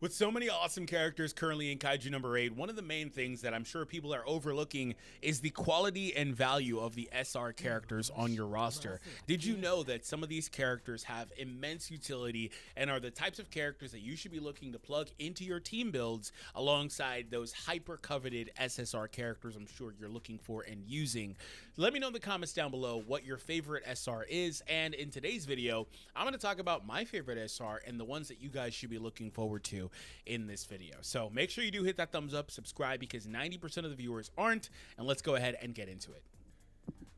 With so many awesome characters currently in Kaiju number 8, one of the main things that I'm sure people are overlooking is the quality and value of the SR characters on your roster. Did you know that some of these characters have immense utility and are the types of characters that you should be looking to plug into your team builds alongside those hyper coveted SSR characters I'm sure you're looking for and using? Let me know in the comments down below what your favorite SR is, and in today's video, I'm going to talk about my favorite SR and the ones that you guys should be looking forward to in this video. So make sure you do hit that thumbs up, subscribe, because 90% of the viewers aren't, and let's go ahead and get into it.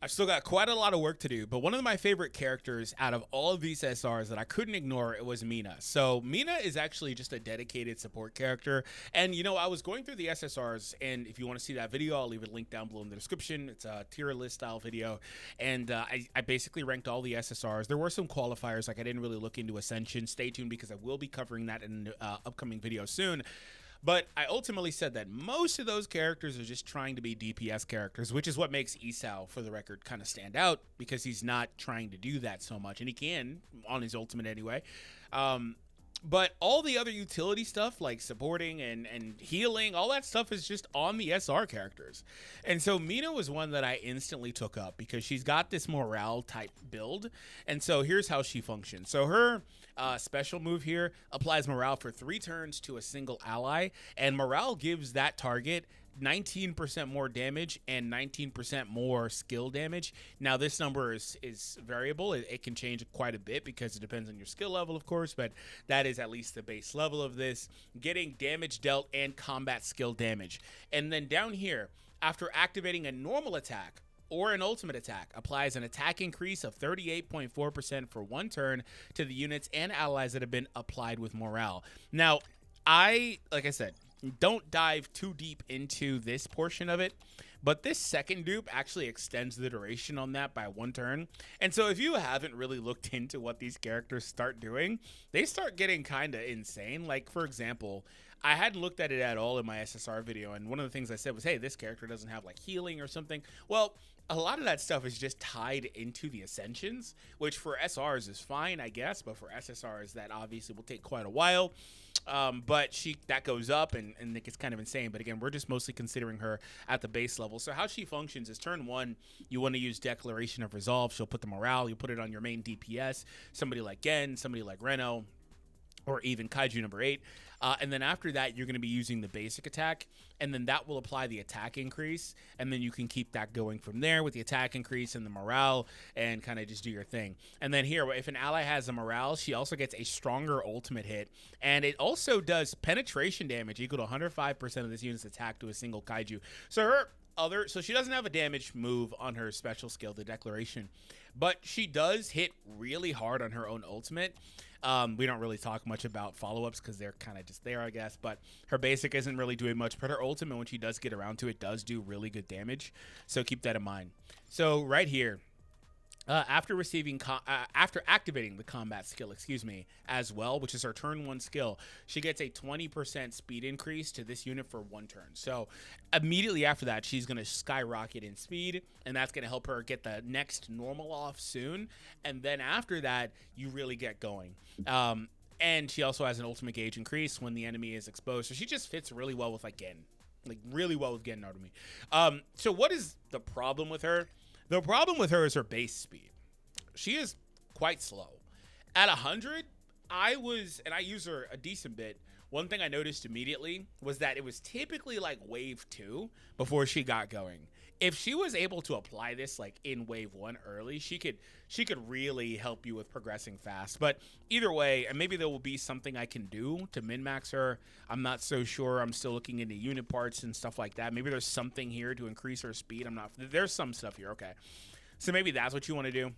I've still got quite a lot of work to do, but one of my favorite characters out of all of these SRs that I couldn't ignore, it was Mina. So Mina is actually just a dedicated support character, and you know, I was going through the SSRs, and if you want to see that video, I'll leave a link down below in the description. It's a tier list style video, and I basically ranked all the SSRs. There were some qualifiers, like I didn't really look into Ascension. Stay tuned because I will be covering that in an upcoming video soon. But I ultimately said that most of those characters are just trying to be DPS characters, which is what makes Isao, for the record, kind of stand out, because he's not trying to do that so much, and he can on his ultimate anyway. But all the other utility stuff, like supporting and healing, all that stuff is just on the SR characters. And so Mina was one that I instantly took up because she's got this morale type build. And so here's how she functions. So her special move here applies morale for 3 turns to a single ally, and morale gives that target 19% more damage and 19% more skill damage. Now this number is variable. It can change quite a bit because it depends on your skill level, of course, but that is at least the base level of this, getting damage dealt and combat skill damage. And then down here, after activating a normal attack or an ultimate attack, applies an attack increase of 38.4% for 1 turn to the units and allies that have been applied with morale. Now, like I said, don't dive too deep into this portion of it, but this second dupe actually extends the duration on that by 1 turn. And so if you haven't really looked into what these characters start doing, they start getting kind of insane. Like, for example, I hadn't looked at it at all in my SSR video, and one of the things I said was, hey, this character doesn't have like healing or something. Well, a lot of that stuff is just tied into the Ascensions, which for SRs is fine, I guess, but for SSRs that obviously will take quite a while. But that goes up and it gets kind of insane. But again, we're just mostly considering her at the base level. So how she functions is turn 1, you want to use Declaration of Resolve. She'll put the morale. You put it on your main DPS, somebody like Gen, somebody like Reno, or even Kaiju number 8. And then after that, you're going to be using the basic attack, and then that will apply the attack increase, and then you can keep that going from there with the attack increase and the morale, and kind of just do your thing. And then here, if an ally has a morale, she also gets a stronger ultimate hit, and it also does penetration damage equal to 105% of this unit's attack to a single Kaiju. So she doesn't have a damage move on her special skill, the Declaration, but she does hit really hard on her own ultimate. We don't really talk much about follow-ups because they're kind of just there, I guess, but her basic isn't really doing much, but her ultimate, when she does get around to it, does do really good damage, so keep that in mind. So right here, after activating the combat skill, as well, which is her turn 1 skill, she gets a 20% speed increase to this unit for 1 turn. So immediately after that, she's going to skyrocket in speed, and that's going to help her get the next normal off soon. And then after that, you really get going. And she also has an ultimate gauge increase when the enemy is exposed. So she just fits really well with Gen, really well with Gen Artemis. So what is the problem with her? The problem with her is her base speed. She is quite slow. At 100, I use her a decent bit. One thing I noticed immediately was that it was typically like wave 2 before she got going. If she was able to apply this like in wave 1 early, she could really help you with progressing fast. But either way, and maybe there will be something I can do to min-max her. I'm not so sure. I'm still looking into unit parts and stuff like that. Maybe there's something here to increase her speed. There's some stuff here. Okay. So maybe that's what you want to do.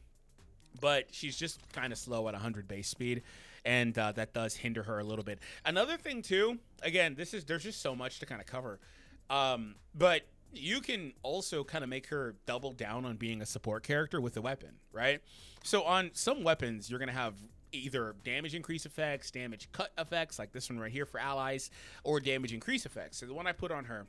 But she's just kind of slow at 100 base speed, and that does hinder her a little bit. Another thing too, again, there's just so much to kind of cover. But you can also kind of make her double down on being a support character with a weapon, right? So on some weapons, you're going to have either damage increase effects, damage cut effects, like this one right here for allies, or damage increase effects. So the one I put on her,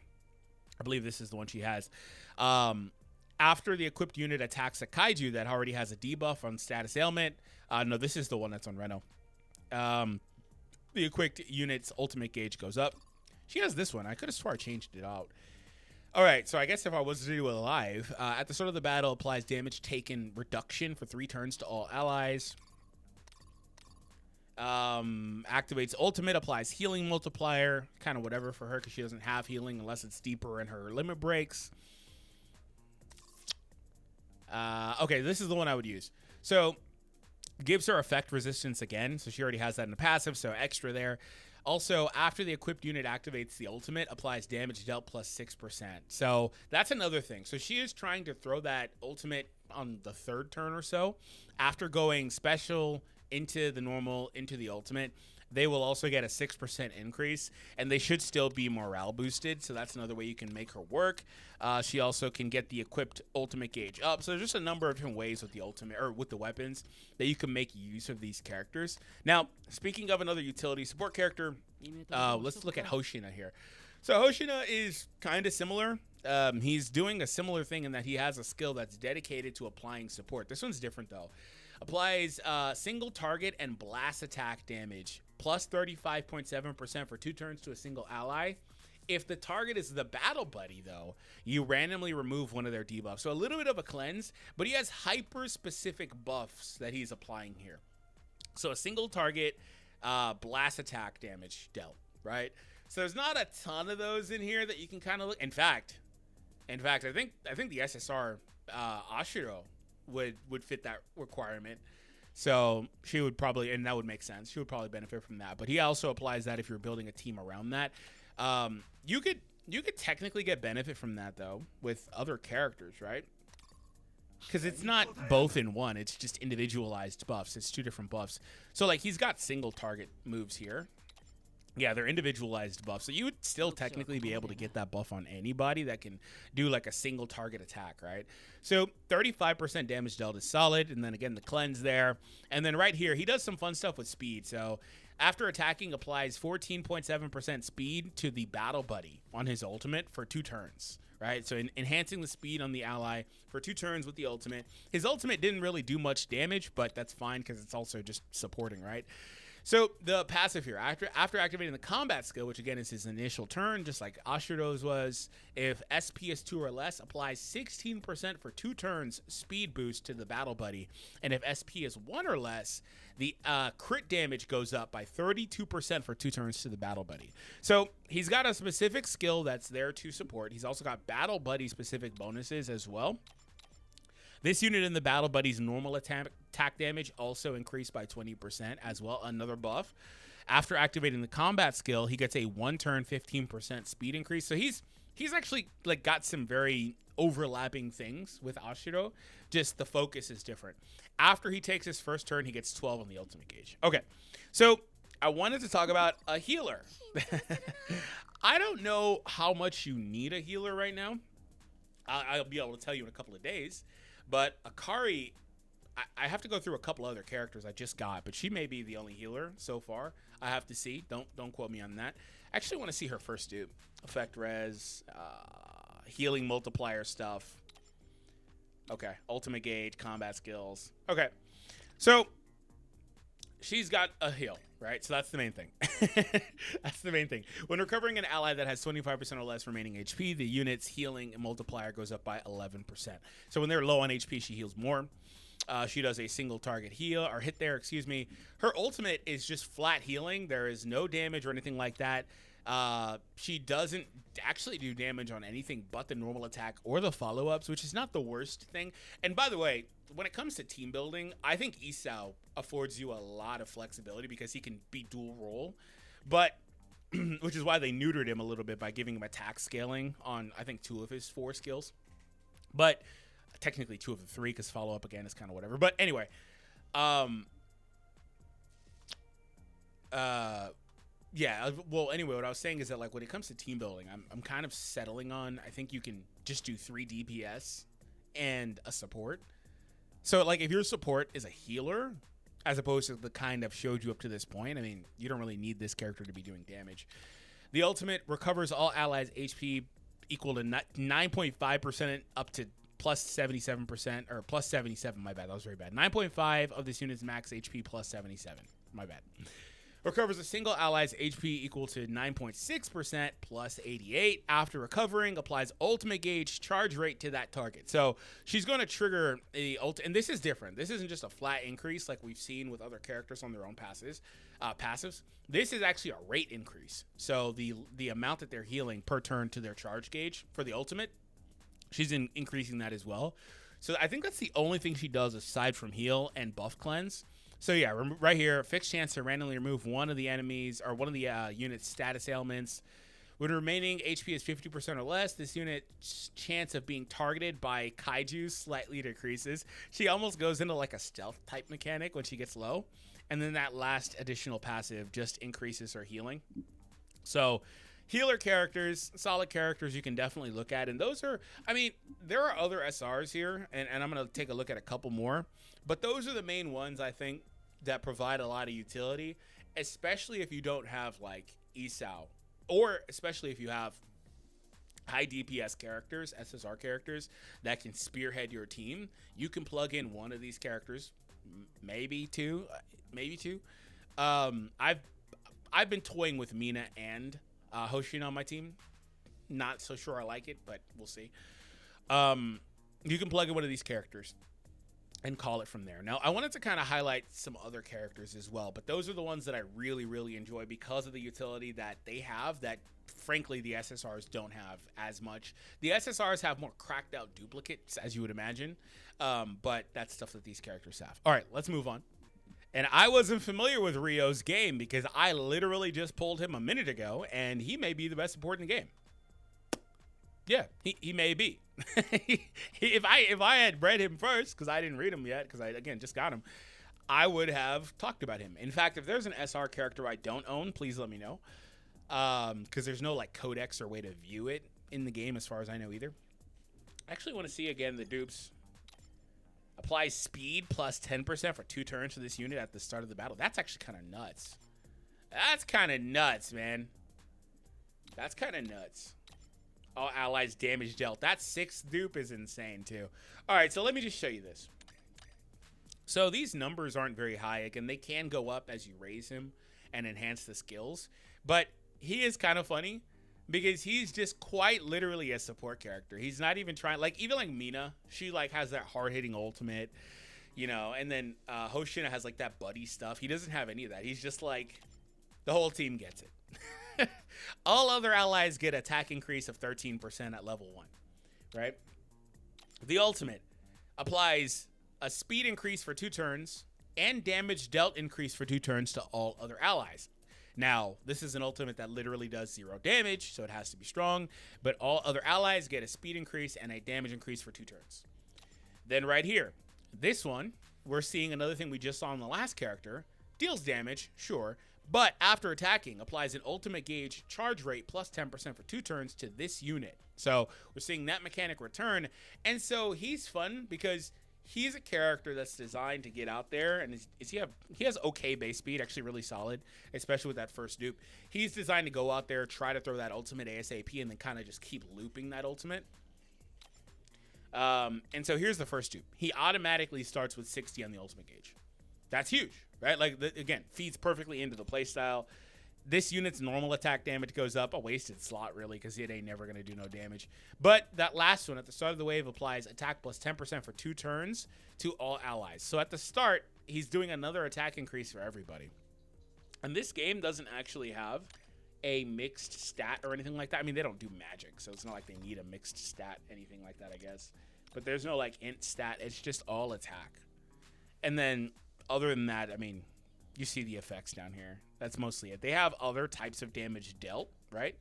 I believe this is the one she has. After the equipped unit attacks a Kaiju that already has a debuff on status ailment. No, this is the one that's on Reno. the equipped unit's ultimate gauge goes up. She has this one. I could have swore I changed it out. All right, so I guess if I was to do it live, at the start of the battle, applies damage taken reduction for 3 turns to all allies. Activates ultimate, applies healing multiplier, kind of whatever for her because she doesn't have healing unless it's deeper in her limit breaks. Okay, this is the one I would use. So gives her effect resistance again, so she already has that in the passive, so extra there. Also, after the equipped unit activates the ultimate, applies damage dealt plus 6%. So that's another thing. So she is trying to throw that ultimate on the 3rd turn or so. After going special into the normal, into the ultimate, they will also get a 6% increase, and they should still be morale boosted. So that's another way you can make her work. She also can get the equipped ultimate gauge up. So there's just a number of different ways with the ultimate, or with the weapons, that you can make use of these characters. Now, speaking of another utility support character, let's look at Hoshina here. So Hoshina is kind of similar. He's doing a similar thing in that he has a skill that's dedicated to applying support. This one's different though. Applies single target and blast attack damage plus 35.7% for 2 turns to a single ally. If the target is the battle buddy, though, you randomly remove one of their debuffs. So a little bit of a cleanse, but he has hyper-specific buffs that he's applying here. So a single target blast attack damage dealt, right? So there's not a ton of those in here that you can kind of look. In fact, I think the SSR Ashiro would fit that requirement. So she would probably, and that would make sense. She would probably benefit from that. But he also applies that if you're building a team around that. You could technically get benefit from that though with other characters, right? Because it's not both in one. It's just individualized buffs. It's 2 different buffs. So like he's got single target moves here. Yeah, they're individualized buffs. So you would still technically be able to get that buff on anybody that can do like a single target attack, right? So 35% damage dealt is solid. And then again, the cleanse there. And then right here, he does some fun stuff with speed. So after attacking, applies 14.7% speed to the battle buddy on his ultimate for 2 turns, right? So enhancing the speed on the ally for 2 turns with the ultimate. His ultimate didn't really do much damage, but that's fine because it's also just supporting, right? So the passive here, after activating the combat skill, which again is his initial turn, just like Ashiro's was, if SP is 2 or less, applies 16% for 2 turns speed boost to the battle buddy. And if SP is 1 or less, the crit damage goes up by 32% for 2 turns to the battle buddy. So he's got a specific skill that's there to support. He's also got battle buddy specific bonuses as well. This unit in the battle buddy's normal attack damage also increased by 20% as well, another buff. After activating the combat skill, he gets a 1 turn 15% speed increase. So he's actually like got some very overlapping things with Ashiro, just the focus is different. After he takes his first turn, he gets 12 on the ultimate gauge. Okay, so I wanted to talk about a healer. I don't know how much you need a healer right now. I'll be able to tell you in a couple of days. But Akari, I have to go through a couple other characters I just got, but she may be the only healer so far. I have to see. Don't quote me on that. I actually want to see her first do. Effect res, healing multiplier stuff. Okay, ultimate gauge, combat skills. Okay, so she's got a heal, right? So that's the main thing. That's the main thing. When recovering an ally that has 25% or less remaining HP, the unit's healing multiplier goes up by 11%. So when they're low on HP, she heals more. She does a single target heal or hit there, excuse me. Her ultimate is just flat healing. There is no damage or anything like that. She doesn't actually do damage on anything but the normal attack or the follow-ups, which is not the worst thing. And by the way, when it comes to team building, I think Isao affords you a lot of flexibility because he can be dual role, but which is why they neutered him a little bit by giving him attack scaling on, I think, 2 of his 4 skills, but technically 2 of the 3 because follow-up again is kind of whatever. But anyway, yeah, well, anyway, what I was saying is that, like, when it comes to team building, I'm kind of settling on, I think you can just do 3 DPS and a support. So, like, if your support is a healer, as opposed to the kind I've showed you up to this point, I mean, you don't really need this character to be doing damage. The ultimate recovers all allies' HP equal to 9.5% up to plus 77%, or plus 77, my bad, that was very bad. 9.5 of this unit's max HP plus 77, my bad. Recovers a single ally's HP equal to 9.6% plus 88. After recovering, applies ultimate gauge charge rate to that target. So she's going to trigger the and this is different. This isn't just a flat increase like we've seen with other characters on their own passives. This is actually a rate increase. So the amount that they're healing per turn to their charge gauge for the ultimate, she's increasing that as well. So I think that's the only thing she does aside from heal and buff cleanse. So yeah, right here, fixed chance to randomly remove one of the enemies or one of the unit's status ailments. When remaining HP is 50% or less, this unit's chance of being targeted by Kaiju slightly decreases. She almost goes into like a stealth type mechanic when she gets low. And then that last additional passive just increases her healing. So healer characters, solid characters you can definitely look at. And those are, I mean, there are other SRs here, and I'm going to take a look at a couple more. But those are the main ones, I think, that provide a lot of utility, especially if you don't have, like, Isao. Or especially if you have high DPS characters, SSR characters, that can spearhead your team. You can plug in one of these characters, maybe two. I've been toying with Mina and Hoshina on my team. Not so sure I like it, but we'll see. You can plug in one of these characters and call it from there. Now, I wanted to kind of highlight some other characters as well, but those are the ones that I really, really enjoy because of the utility that they have that, frankly, the SSRs don't have as much. The SSRs have more cracked out duplicates, as you would imagine, but that's stuff that these characters have. All right, let's move on. And I wasn't familiar with Ryo's game because I literally just pulled him a minute ago, and he may be the best support in the game. Yeah, he may be. If I had read him first, because I didn't read him yet, because I, again, just got him, I would have talked about him. In fact, if there's an SR character I don't own, please let me know. Because there's no, like, codex or way to view it in the game as far as I know either. I actually want to see, again, the dupes. Applies speed plus 10% for 2 turns to this unit at the start of the battle. That's actually kind of nuts. That's kind of nuts, man. That's kind of nuts. All allies damage dealt. That 6th dupe is insane, too. All right, so let me just show you this. So these numbers aren't very high. Again, they can go up as you raise him and enhance the skills. But he is kind of funny because he's just quite literally a support character. He's not even trying, like, even like Mina, she like has that hard-hitting ultimate, you know, and then Hoshina has like that buddy stuff. He doesn't have any of that. He's just like, the whole team gets it. All other allies get attack increase of 13% at level 1, right? The ultimate applies a speed increase for 2 turns and damage dealt increase for 2 turns to all other allies. Now, this is an ultimate that literally does 0 damage, so it has to be strong, but all other allies get a speed increase and a damage increase for 2 turns. Then right here, this one, we're seeing another thing we just saw in the last character, deals damage, sure, but after attacking, applies an ultimate gauge charge rate plus 10% for 2 turns to this unit. So we're seeing that mechanic return, and so he's fun because he's a character that's designed to get out there, and he has okay base speed, actually really solid, especially with that first dupe. He's designed to go out there, try to throw that ultimate ASAP, and then kind of just keep looping that ultimate. And so here's the first dupe. He automatically starts with 60 on the ultimate gauge. That's huge, right? Like, again, feeds perfectly into the playstyle. This unit's normal attack damage goes up. A wasted slot, really, because it ain't never going to do no damage. But that last one, at the start of the wave, applies attack plus 10% for 2 turns to all allies. So at the start, he's doing another attack increase for everybody. And this game doesn't actually have a mixed stat or anything like that. I mean, they don't do magic, so it's not like they need a mixed stat, anything like that, I guess. But there's no, like, int stat. It's just all attack. And then, other than that, I mean, you see the effects down here. That's mostly it. They have other types of damage dealt, right?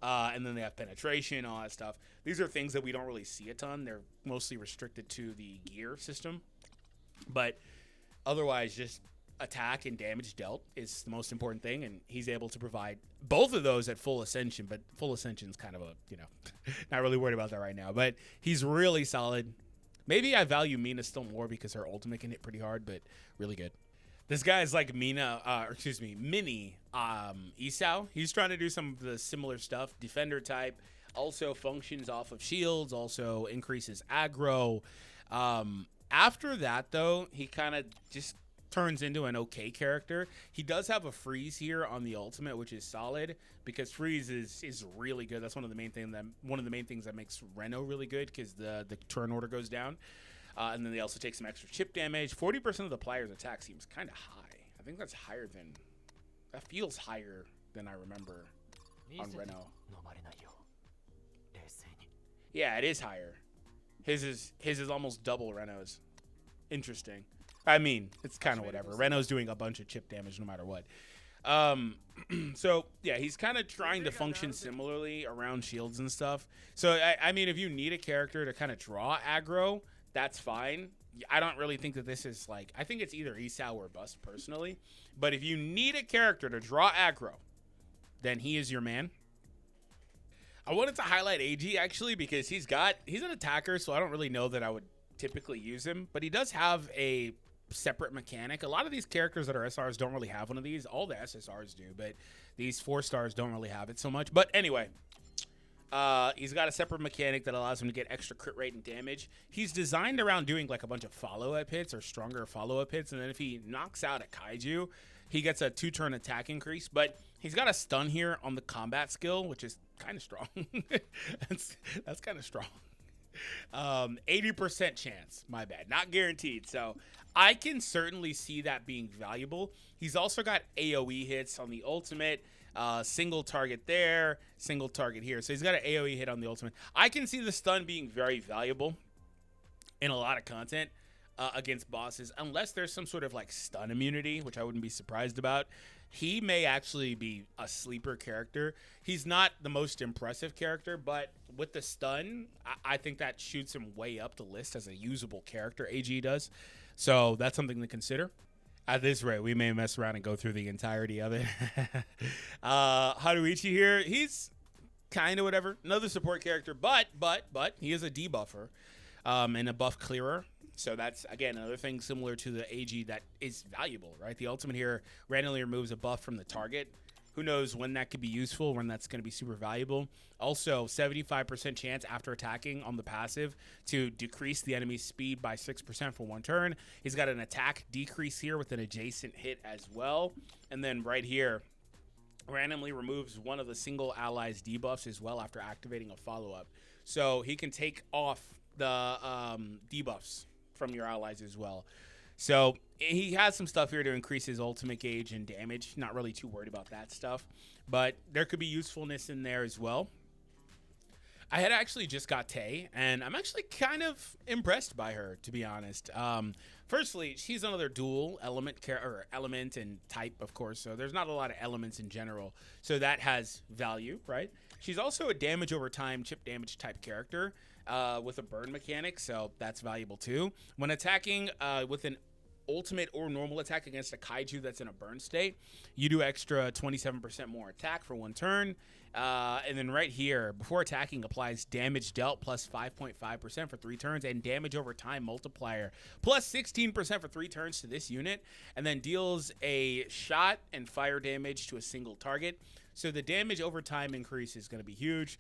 And then they have penetration, all that stuff. These are things that we don't really see a ton. They're mostly restricted to the gear system. But otherwise, just attack and damage dealt is the most important thing, and he's able to provide both of those at full ascension, but full ascension's kind of a, you know, not really worried about that right now. But he's really solid. Maybe I value Mina still more because her ultimate can hit pretty hard, but really good. This guy is like Mini Isao. He's trying to do some of the similar stuff. Defender type, also functions off of shields, also increases aggro. After that, though, he kind of just turns into an okay character. He does have a freeze here on the ultimate, which is solid because freeze is really good. That's one of the main things that makes Reno really good because the turn order goes down. And then they also take some extra chip damage. 40% of the player's attack seems kind of high. I think that feels higher than I remember on Reno. Yeah, it is higher. His is almost double Reno's. Interesting. I mean, it's kind of whatever. Reno's doing a bunch of chip damage no matter what. So, yeah, he's kind of trying to function similarly around shields and stuff. So, I mean, if you need a character to kind of draw aggro, that's fine. I don't really think that this is like... I think it's either Isao or bust, personally. But if you need a character to draw aggro, then he is your man. I wanted to highlight Eiji, actually, because he's an attacker, so I don't really know that I would typically use him. But he does have a separate mechanic. A lot of these characters that are SRs don't really have one of these. All the SSRs do, but these 4-stars don't really have it so much. But anyway, he's got a separate mechanic that allows him to get extra crit rate and damage. He's designed around doing like a bunch of follow-up hits or stronger follow-up hits, and then if he knocks out a Kaiju, he gets a 2-turn attack increase. But he's got a stun here on the combat skill, which is kind of strong. that's kind of strong. 80% chance, my bad, not guaranteed. So I can certainly see that being valuable. He's also got AoE hits on the ultimate, single target there, single target here. So he's got an AoE hit on the ultimate. I can see the stun being very valuable in a lot of content against bosses, unless there's some sort of like stun immunity, which I wouldn't be surprised about. He may actually be a sleeper character. He's not the most impressive character, but with the stun, I think that shoots him way up the list as a usable character, AG does. So that's something to consider. At this rate, we may mess around and go through the entirety of it. Haruichi here, he's kind of whatever. Another support character, but he is a debuffer and a buff clearer. So that's, again, another thing similar to the AG that is valuable, right? The ultimate here randomly removes a buff from the target. Who knows when that could be useful, when that's going to be super valuable. Also, 75% chance after attacking on the passive to decrease the enemy's speed by 6% for 1 turn. He's got an attack decrease here with an adjacent hit as well. And then right here, randomly removes one of the single allies debuffs as well after activating a follow-up. So he can take off the debuffs from your allies as well. So he has some stuff here to increase his ultimate gauge and damage. Not really too worried about that stuff, but there could be usefulness in there as well. I had actually just got Tae, and I'm actually kind of impressed by her, to be honest. Firstly, she's another dual element and type, of course, so there's not a lot of elements in general, so that has value, right? She's also a damage over time, chip damage type character with a burn mechanic, so that's valuable too. When attacking with an ultimate or normal attack against a Kaiju that's in a burn state, you do extra 27% more attack for 1 turn. And then right here, before attacking, applies damage dealt plus 5.5% for 3 turns and damage over time multiplier plus 16% for 3 turns to this unit, and then deals a shot and fire damage to a single target. So the damage over time increase is going to be huge.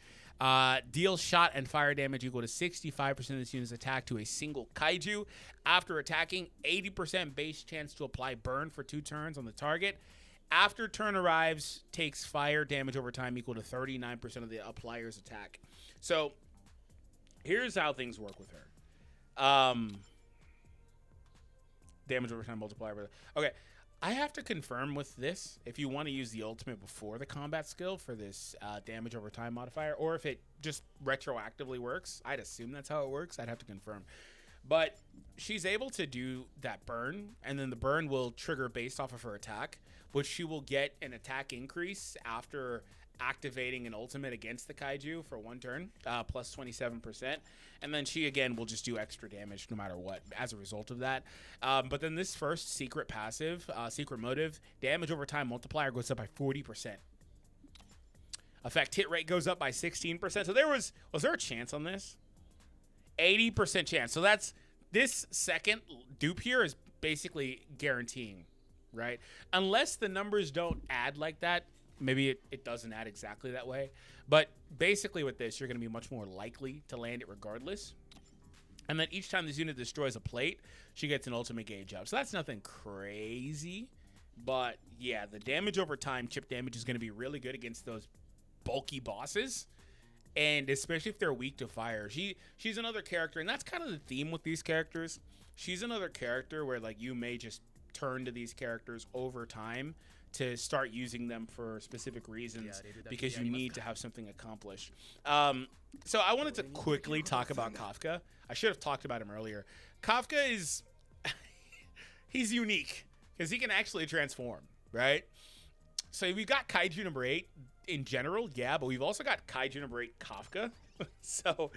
Deals shot and fire damage equal to 65% of this unit's attack to a single Kaiju. After attacking, 80% base chance to apply burn for 2 turns on the target. After turn arrives, takes fire damage over time equal to 39% of the applier's attack. So here's how things work with her. Damage over time multiplier. Okay. I have to confirm with this if you want to use the ultimate before the combat skill for this damage over time modifier, or if it just retroactively works. I'd assume that's how it works. I'd have to confirm. But she's able to do that burn, and then the burn will trigger based off of her attack, which she will get an attack increase after activating an ultimate against the Kaiju for 1 turn, plus 27%. And then she, again, will just do extra damage no matter what as a result of that. But then this first secret passive, secret motive, damage over time multiplier goes up by 40%. Effect hit rate goes up by 16%. So was there a chance on this? 80% chance. So that's, this second dupe here is basically guaranteeing, right? Unless the numbers don't add like that. Maybe it doesn't add exactly that way. But basically with this, you're going to be much more likely to land it regardless. And then each time this unit destroys a plate, she gets an ultimate gauge up. So that's nothing crazy. But yeah, the damage over time, chip damage, is going to be really good against those bulky bosses. And especially if they're weak to fire. She's another character, and that's kind of the theme with these characters. She's another character where like you may just turn to these characters over time to start using them for specific reasons because you need to have something accomplished. So I wanted to quickly talk about Kafka. I should have talked about him earlier. Kafka is he's unique because he can actually transform, right? So we've got Kaiju number 8 in general, yeah, but we've also got Kaiju number 8 Kafka. So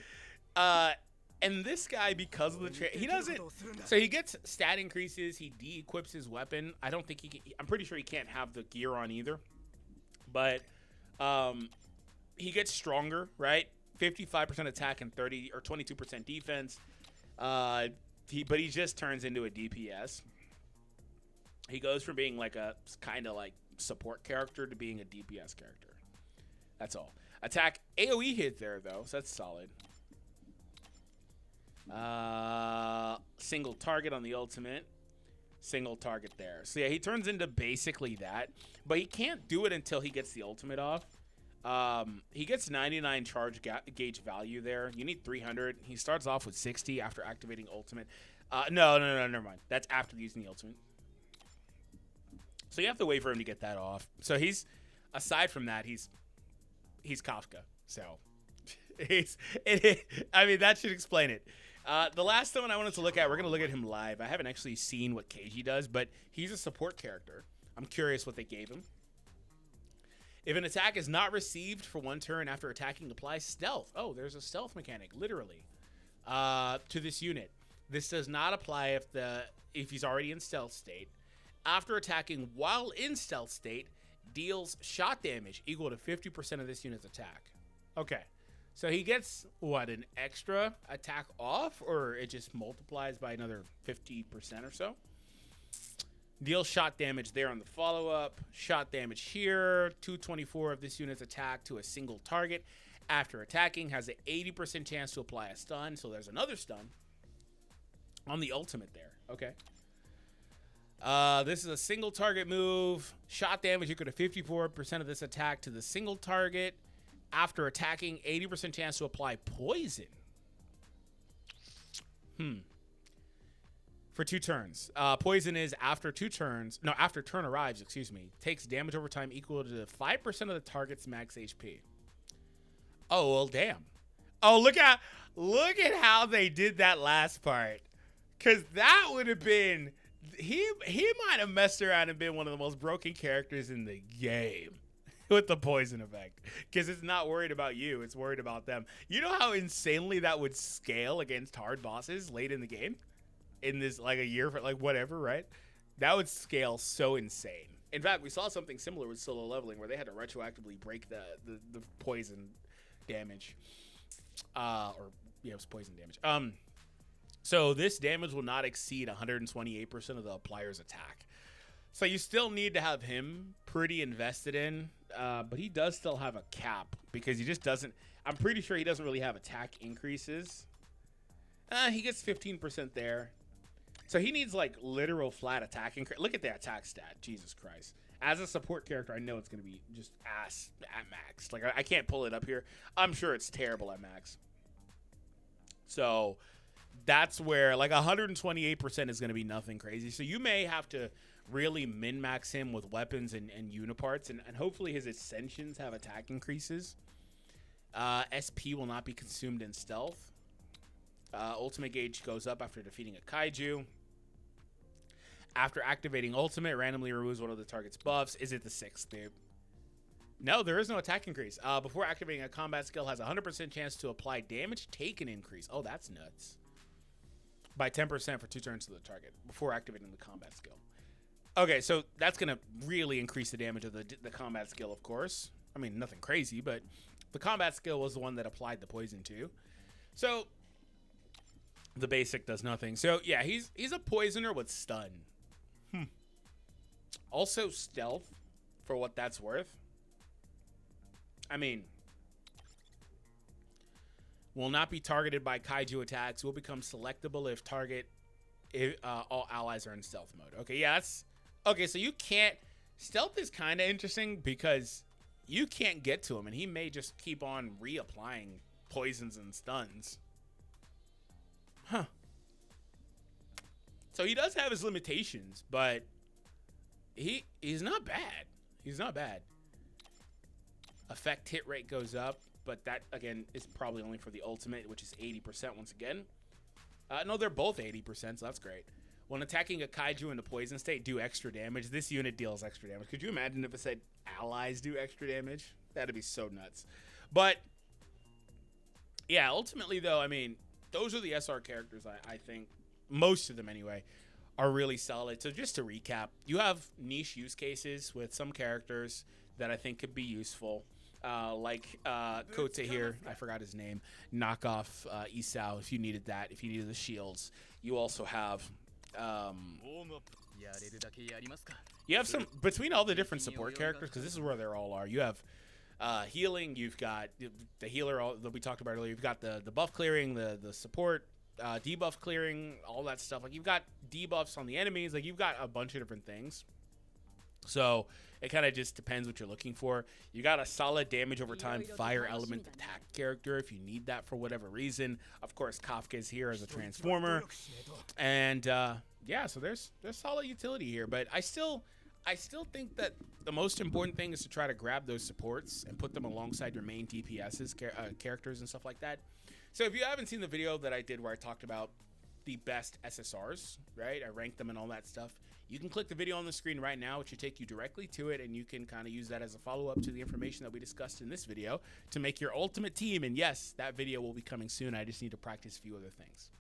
and this guy, because of the he doesn't, so he gets stat increases, he de-equips his weapon. I don't think he can, I'm pretty sure he can't have the gear on either, but he gets stronger, right? 55% attack and 30 or 22% defense. But he just turns into a DPS. He goes from being like a kind of like support character to being a DPS character. That's all. Attack AoE hit there though, so that's solid. Single target on the ultimate, single target there. So yeah, he turns into basically that, but he can't do it until he gets the ultimate off. He gets 99 charge gauge value there. You need 300. He starts off with 60 after activating ultimate. No, never mind. That's after using the ultimate. So you have to wait for him to get that off. So he's, aside from that, he's Kafka. So I mean, that should explain it. The last one I wanted to look at, we're going to look at him live. I haven't actually seen what Keiji does, but he's a support character. I'm curious what they gave him. If an attack is not received for one turn after attacking, apply stealth. Oh, there's a stealth mechanic, literally, to this unit. This does not apply if he's already in stealth state. After attacking while in stealth state, deals shot damage equal to 50% of this unit's attack. Okay. So he gets, what, an extra attack off, or it just multiplies by another 50% or so? Deal shot damage there on the follow-up. Shot damage here. 224 of this unit's attack to a single target. After attacking, has an 80% chance to apply a stun. So there's another stun on the ultimate there. Okay. This is a single target move. Shot damage equal to 54% of this attack to the single target. After attacking, 80% chance to apply poison. For 2 turns. Poison is after 2 turns. No, after turn arrives, excuse me. Takes damage over time equal to 5% of the target's max HP. Oh, well, damn. Oh, look at how they did that last part. Because that would have been... He might have messed around and been one of the most broken characters in the game. With the poison effect, because it's not worried about you, it's worried about them. You know how insanely that would scale against hard bosses late in the game, in this like a year for like whatever, right? That would scale so insane. In fact, we saw something similar with solo leveling where they had to retroactively break the poison damage, it was poison damage. So this damage will not exceed 128% of the applier's attack. So you still need to have him pretty invested in, but he does still have a cap because he just doesn't. I'm pretty sure he doesn't really have attack increases. He gets 15% there. So he needs like literal flat attack increase. Look at that attack stat. Jesus Christ. As a support character, I know it's going to be just ass at max. Like I can't pull it up here. I'm sure it's terrible at max. So that's where like 128% is going to be nothing crazy. So you may have to really min-max him with weapons and uniparts, and hopefully his ascensions have attack increases. SP will not be consumed in stealth. Ultimate gauge goes up after defeating a kaiju. After activating ultimate, randomly removes one of the target's buffs. Is it the 6th, dude? No, there is no attack increase. Before activating a combat skill, has a 100% chance to apply damage taken increase. Oh, that's nuts. By 10% for 2 turns to the target before activating the combat skill. Okay, so that's going to really increase the damage of the combat skill, of course. I mean, nothing crazy, but the combat skill was the one that applied the poison to. So the basic does nothing. So yeah, he's a poisoner with stun. Also stealth, for what that's worth. I mean, Will not be targeted by kaiju attacks. Will become selectable if all allies are in stealth mode. Okay, yeah, that's okay. So you can't. Stealth is kind of interesting because you can't get to him, and he may just keep on reapplying poisons and stuns. Huh. So he does have his limitations, but he's not bad. He's not bad. Effect hit rate goes up, but that, again, is probably only for the ultimate, which is 80% once again. No, they're both 80%, so that's great. When attacking a kaiju in the poison state, do extra damage. This unit deals extra damage. Could you imagine if it said allies do extra damage? That'd be so nuts. But, yeah, ultimately, though, I mean, those are the SR characters, I think, most of them anyway, are really solid. So just to recap, you have niche use cases with some characters that I think could be useful. Like Kota here, I forgot his name, knockoff Isao if you needed that, if you needed the shields. You also have you have some, between all the different support characters, because this is where they all are, you have healing, you've got the healer that we talked about earlier, you've got the buff clearing, the support, debuff clearing, all that stuff. Like, you've got debuffs on the enemies, like, you've got a bunch of different things. So it kind of just depends what you're looking for. You got a solid damage over time fire element attack character if you need that for whatever reason. Of course, Kafka is here as a transformer, and yeah, so there's solid utility here. But I still think that the most important thing is to try to grab those supports and put them alongside your main DPS's characters and stuff like that. So if you haven't seen the video that I did where I talked about the best SSRs, right, I ranked them and all that stuff, you can click the video on the screen right now, which should take you directly to it, and you can kind of use that as a follow-up to the information that we discussed in this video to make your ultimate team. And yes, that video will be coming soon. I just need to practice a few other things.